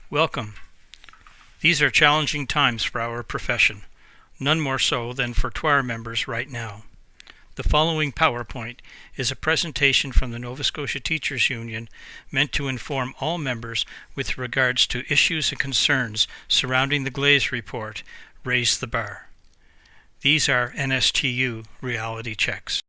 Welcome. These are challenging times for our profession, none more so than for TWAR members right now. The following PowerPoint is a presentation from the Nova Scotia Teachers Union meant to inform all members with regards to issues and concerns surrounding the Glaze Report, Raise the Bar. These are NSTU reality checks.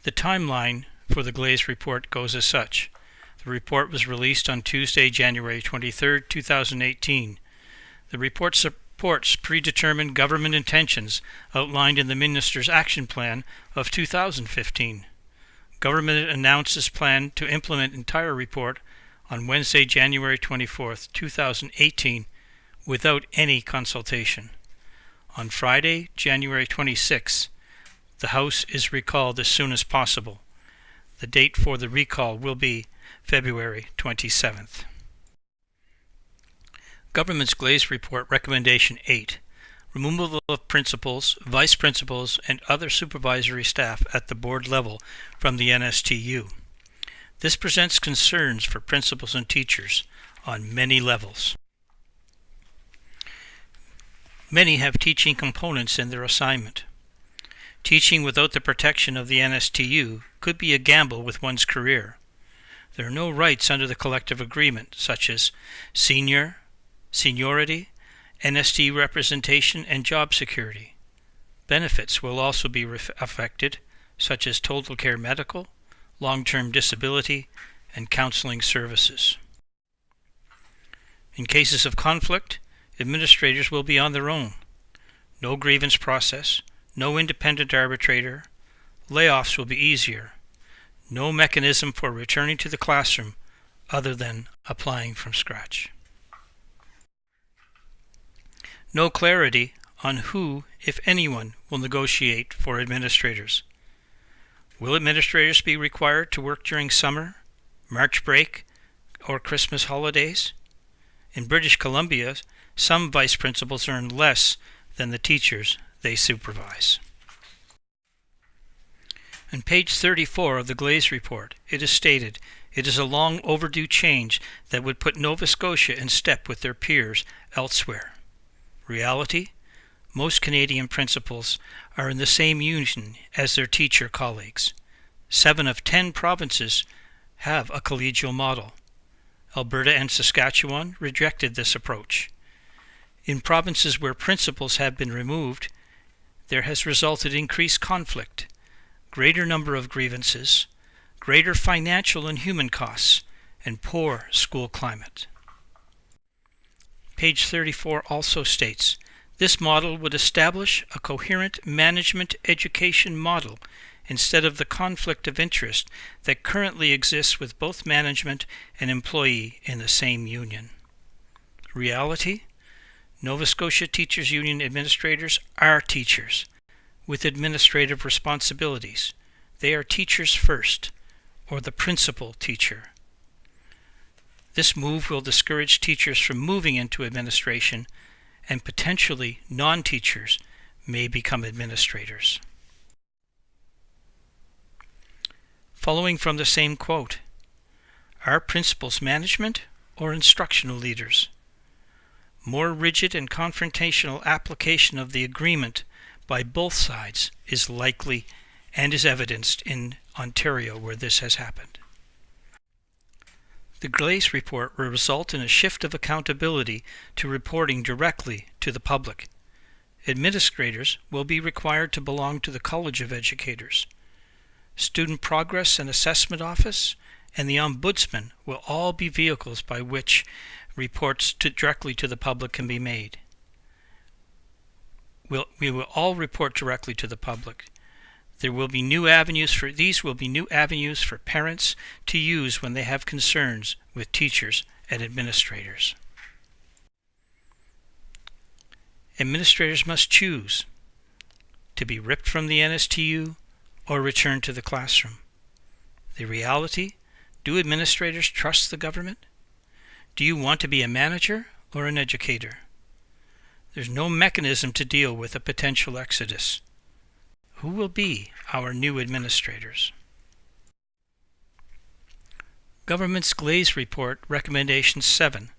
The timeline for the Glaze Report goes as such. The report was released on Tuesday, January 23, 2018. The report supports predetermined government intentions outlined in the Minister's Action Plan of 2015. Government announces plan to implement entire report on Wednesday, January 24, 2018, without any consultation. On Friday, January 26, the House is recalled as soon as possible. The date for the recall will be February 27th. Government's Glaze Report Recommendation 8. Removal of principals, vice principals, and other supervisory staff at the board level from the NSTU. This presents concerns for principals and teachers on many levels. Many have teaching components in their assignment. Teaching without the protection of the NSTU could be a gamble with one's career. There are no rights under the collective agreement, such as seniority, NSTU representation, and job security. Benefits will also be affected, such as total care medical, long-term disability, and counseling services. In cases of conflict, administrators will be on their own. No grievance process, no independent arbitrator, layoffs will be easier. No mechanism for returning to the classroom other than applying from scratch. No clarity on who, if anyone, will negotiate for administrators. Will administrators be required to work during summer, March break, or Christmas holidays? In British Columbia, some vice principals earn less than the teachers they supervise. On page 34 of the Glaze Report, it is stated, it is a long overdue change that would put Nova Scotia in step with their peers elsewhere. Reality? Most Canadian principals are in the same union as their teacher colleagues. 7 of 10 provinces have a collegial model. Alberta and Saskatchewan rejected this approach. In provinces where principals have been removed, there has resulted increased conflict, greater number of grievances, greater financial and human costs, and poor school climate. Page 34 also states, this model would establish a coherent management education model instead of the conflict of interest that currently exists with both management and employee in the same union. Reality? Nova Scotia Teachers Union administrators are teachers with administrative responsibilities. They are teachers first, or the principal teacher. This move will discourage teachers from moving into administration, and potentially non-teachers may become administrators. Following from the same quote, are principals management or instructional leaders? More rigid and confrontational application of the agreement by both sides is likely and is evidenced in Ontario where this has happened. The Glaze Report will result in a shift of accountability to reporting directly to the public. Administrators will be required to belong to the College of Educators. Student Progress and Assessment Office and the Ombudsman will all be vehicles by which reports directly to the public can be made. We will all report directly to the public. These will be new avenues for parents to use when they have concerns with teachers and administrators. Administrators must choose to be ripped from the NSTU or return to the classroom. The reality, do administrators trust the government? Do you want to be a manager or an educator? There's no mechanism to deal with a potential exodus. Who will be our new administrators? Government's Glaze Report, Recommendation 7.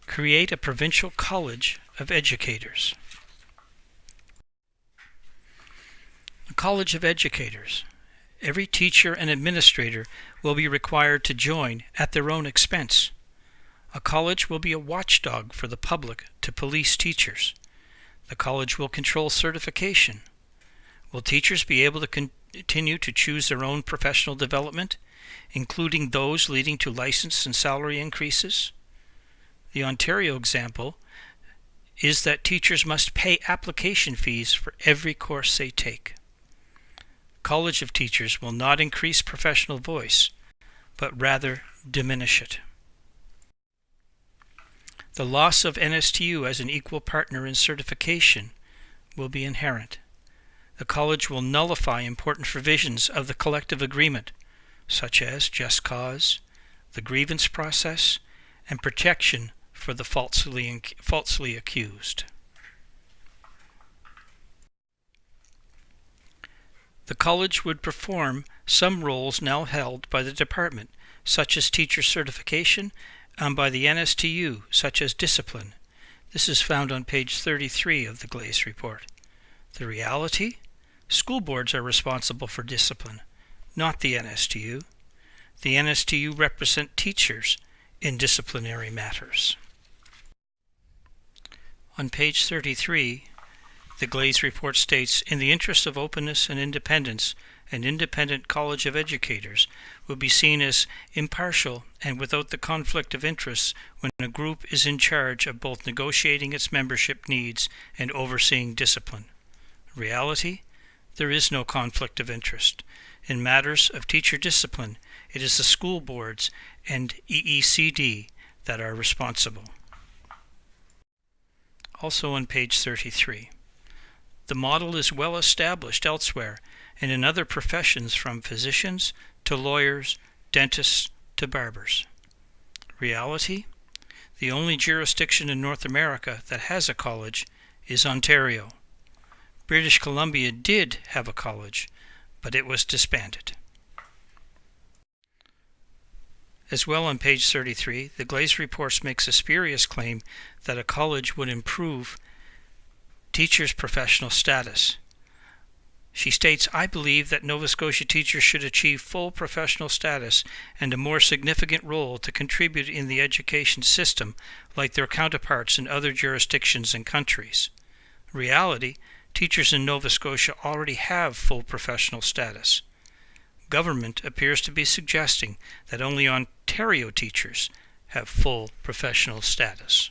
Create a Provincial College of Educators. A College of Educators. Every teacher and administrator will be required to join at their own expense. A college will be a watchdog for the public to police teachers. The college will control certification. Will teachers be able to continue to choose their own professional development, including those leading to license and salary increases? The Ontario example is that teachers must pay application fees for every course they take. College of Teachers will not increase professional voice, but rather diminish it. The loss of NSTU as an equal partner in certification will be inherent. The college will nullify important provisions of the collective agreement, such as just cause, the grievance process, and protection for the falsely accused. The college would perform some roles now held by the department, such as teacher certification, and by the NSTU, such as discipline. This is found on page 33 of the Glaze Report. The reality? School boards are responsible for discipline, not the NSTU. The NSTU represent teachers in disciplinary matters. On page 33, the Glaze Report states, in the interest of openness and independence, an independent College of Educators will be seen as impartial and without the conflict of interests when a group is in charge of both negotiating its membership needs and overseeing discipline. Reality? There is no conflict of interest. In matters of teacher discipline, it is the school boards and EECD that are responsible. Also on page 33. The model is well established elsewhere and in other professions, from physicians to lawyers, dentists to barbers. Reality? The only jurisdiction in North America that has a college is Ontario. British Columbia did have a college, but it was disbanded. As well, on page 33, the Glaze Report makes a spurious claim that a college would improve teachers' professional status. She states, I believe that Nova Scotia teachers should achieve full professional status and a more significant role to contribute in the education system like their counterparts in other jurisdictions and countries. Reality, teachers in Nova Scotia already have full professional status. Government appears to be suggesting that only Ontario teachers have full professional status.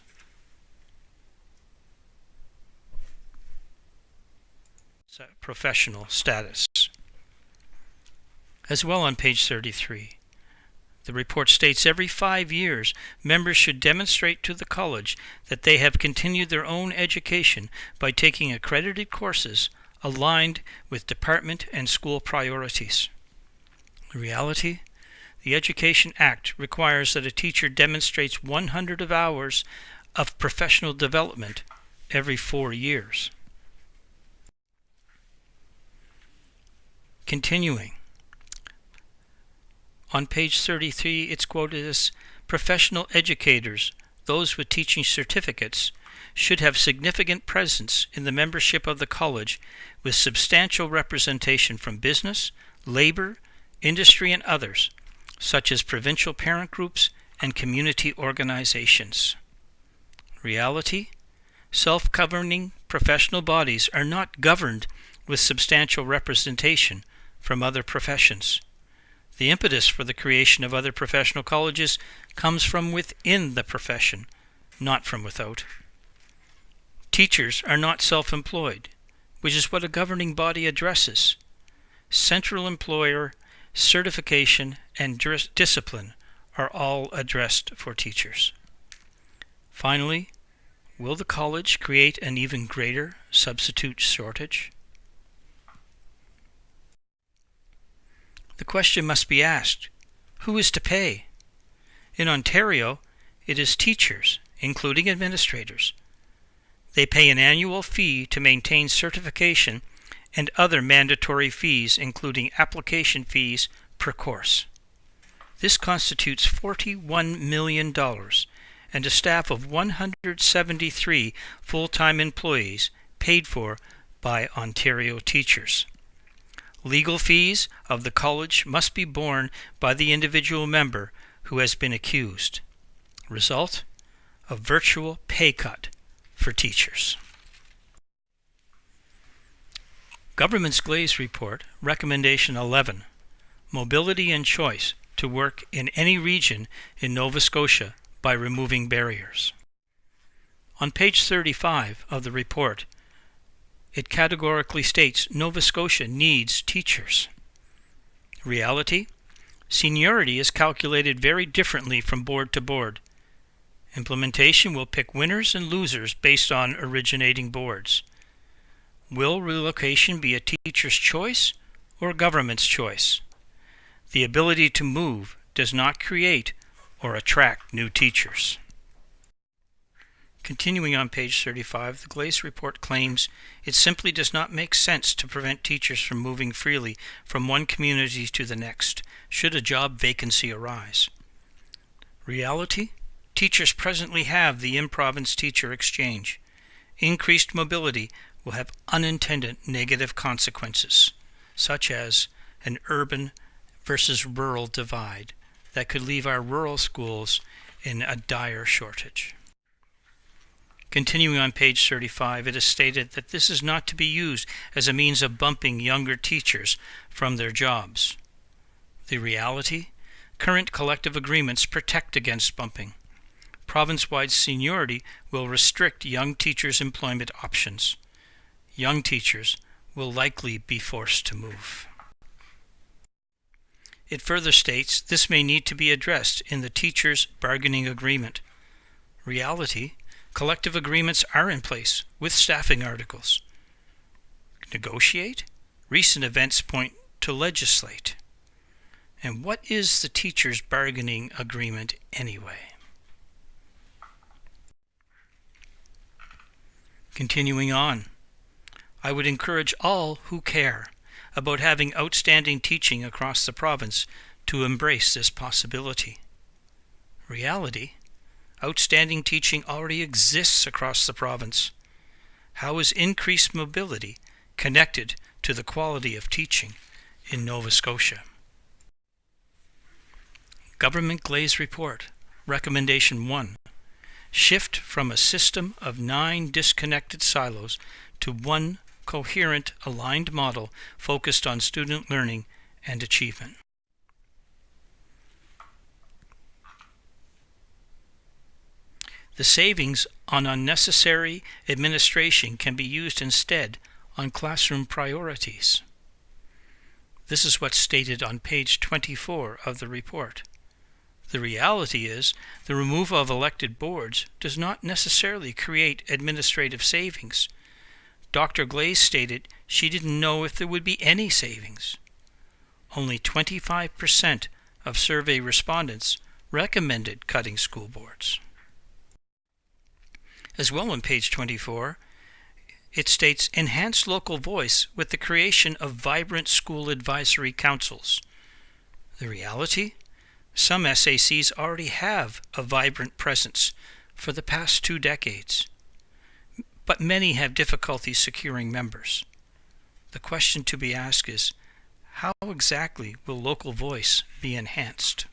Professional status. As well, on page 33, the report states every 5 years members should demonstrate to the college that they have continued their own education by taking accredited courses aligned with department and school priorities. The reality? The Education Act requires that a teacher demonstrates 100 hours of professional development every 4 years. Continuing. On page 33, it's quoted as, professional educators, those with teaching certificates, should have significant presence in the membership of the college with substantial representation from business, labor, industry, and others, such as provincial parent groups and community organizations. Reality? Self-governing professional bodies are not governed with substantial representation from other professions. The impetus for the creation of other professional colleges comes from within the profession, not from without. Teachers are not self-employed, which is what a governing body addresses. Central employer, certification, and discipline are all addressed for teachers. Finally, will the college create an even greater substitute shortage? The question must be asked, who is to pay? In Ontario, it is teachers, including administrators. They pay an annual fee to maintain certification and other mandatory fees, including application fees per course. This constitutes $41 million and a staff of 173 full-time employees paid for by Ontario teachers. Legal fees of the college must be borne by the individual member who has been accused. Result: a virtual pay cut for teachers. Government's Glaze Report, Recommendation 11, Mobility and Choice to work in any region in Nova Scotia by removing barriers. On page 35 of the report, it categorically states Nova Scotia needs teachers. Reality: seniority is calculated very differently from board to board. Implementation will pick winners and losers based on originating boards. Will relocation be a teacher's choice or government's choice? The ability to move does not create or attract new teachers. Continuing on page 35, the Glaze Report claims it simply does not make sense to prevent teachers from moving freely from one community to the next, should a job vacancy arise. Reality: teachers presently have the in-province teacher exchange. Increased mobility will have unintended negative consequences, such as an urban versus rural divide that could leave our rural schools in a dire shortage. Continuing on page 35, it is stated that this is not to be used as a means of bumping younger teachers from their jobs. The reality: current collective agreements protect against bumping. Province-wide seniority will restrict young teachers' employment options. Young teachers will likely be forced to move. It further states this may need to be addressed in the teachers' bargaining agreement. Reality: collective agreements are in place with staffing articles. Negotiate? Recent events point to legislate. And what is the teachers' bargaining agreement anyway? Continuing on, I would encourage all who care about having outstanding teaching across the province to embrace this possibility. Reality: outstanding teaching already exists across the province. How is increased mobility connected to the quality of teaching in Nova Scotia? Government Glaze Report, Recommendation 1. Shift from a system of 9 disconnected silos to one coherent, aligned model focused on student learning and achievement. The savings on unnecessary administration can be used instead on classroom priorities. This is what's stated on page 24 of the report. The reality is, the removal of elected boards does not necessarily create administrative savings. Dr. Glaze stated she didn't know if there would be any savings. Only 25% of survey respondents recommended cutting school boards. As well on page 24, it states enhance local voice with the creation of vibrant school advisory councils. The reality? Some SACs already have a vibrant presence for the past 2 decades, but many have difficulty securing members. The question to be asked is, how exactly will local voice be enhanced?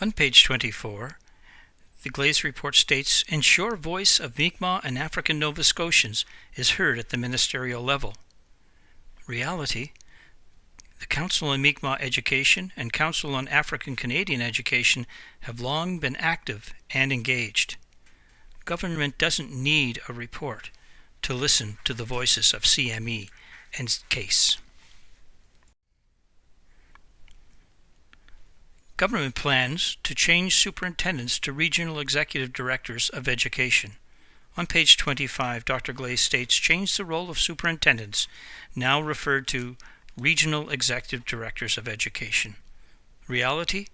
On page 24, the Glaze Report states, ensure voice of Mi'kmaq and African Nova Scotians is heard at the ministerial level. Reality: the Council on Mi'kmaq Education and Council on African Canadian Education have long been active and engaged. Government doesn't need a report to listen to the voices of CME and CASE. Government plans to change superintendents to regional executive directors of education. On page 25, Dr. Glaze states, change the role of superintendents, now referred to regional executive directors of education. Reality?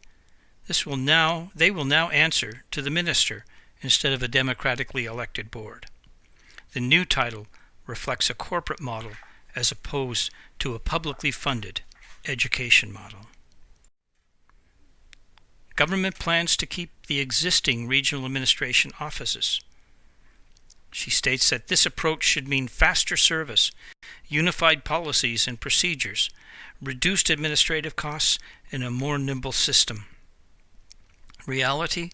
They will now answer to the minister instead of a democratically elected board. The new title reflects a corporate model as opposed to a publicly funded education model. Government plans to keep the existing regional administration offices. She states that this approach should mean faster service, unified policies and procedures, reduced administrative costs, and a more nimble system. Reality?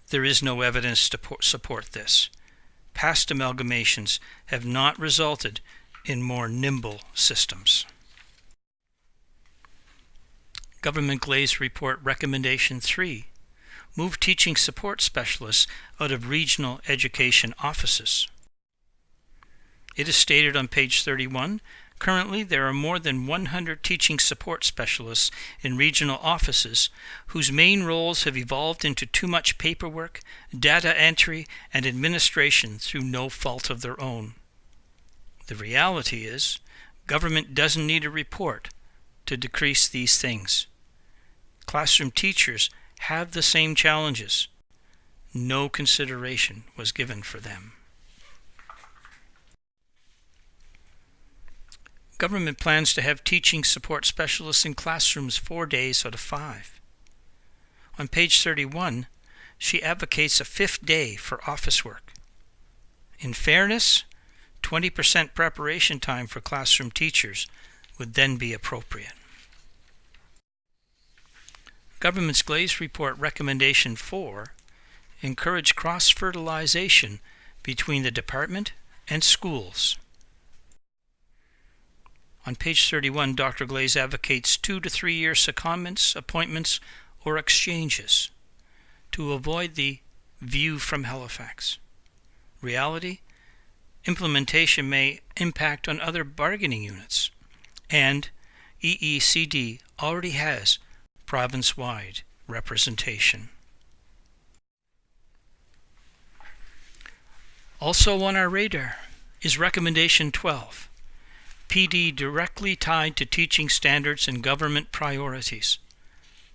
There is no evidence to support this. Past amalgamations have not resulted in more nimble systems. Government Glaze Report Recommendation 3. Move teaching support specialists out of regional education offices. It is stated on page 31, currently there are more than 100 teaching support specialists in regional offices whose main roles have evolved into too much paperwork, data entry, and administration through no fault of their own. The reality is, government doesn't need a report to decrease these things. Classroom teachers have the same challenges. No consideration was given for them. Government plans to have teaching support specialists in classrooms 4 days out of 5. On page 31, she advocates a 5th day for office work. In fairness, 20% preparation time for classroom teachers would then be appropriate. Government's Glaze Report Recommendation 4, encourage cross-fertilization between the department and schools. On page 31, Dr. Glaze advocates 2 to 3 year secondments, appointments, or exchanges to avoid the view from Halifax. Reality? Implementation may impact on other bargaining units, and EECD already has province-wide representation. Also on our radar is Recommendation 12, PD directly tied to teaching standards and government priorities.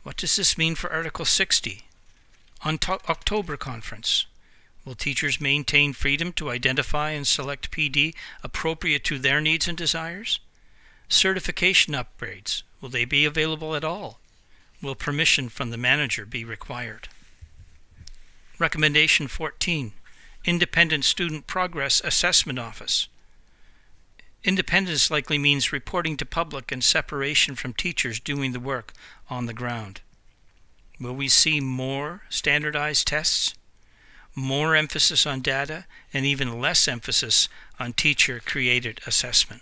What does this mean for Article 60? On October conference, will teachers maintain freedom to identify and select PD appropriate to their needs and desires? Certification upgrades, will they be available at all? Will permission from the manager be required? Recommendation 14, Independent Student Progress Assessment Office. Independence likely means reporting to public and separation from teachers doing the work on the ground. Will we see more standardized tests, more emphasis on data, and even less emphasis on teacher-created assessment?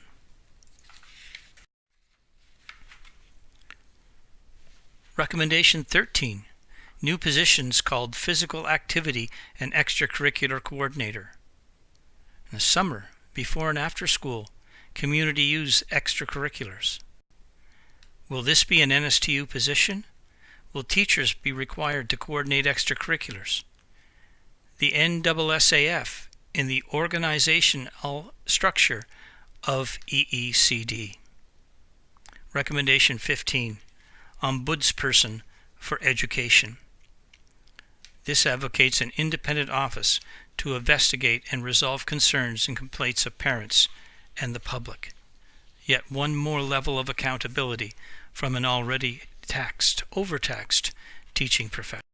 Recommendation 13, new positions called Physical Activity and Extracurricular Coordinator. In the summer, before and after school, community use extracurriculars. Will this be an NSTU position? Will teachers be required to coordinate extracurriculars? The NSSAF in the organizational structure of EECD. Recommendation 15, Ombudsperson for Education. This advocates an independent office to investigate and resolve concerns and complaints of parents and the public. Yet one more level of accountability from an already overtaxed teaching profession.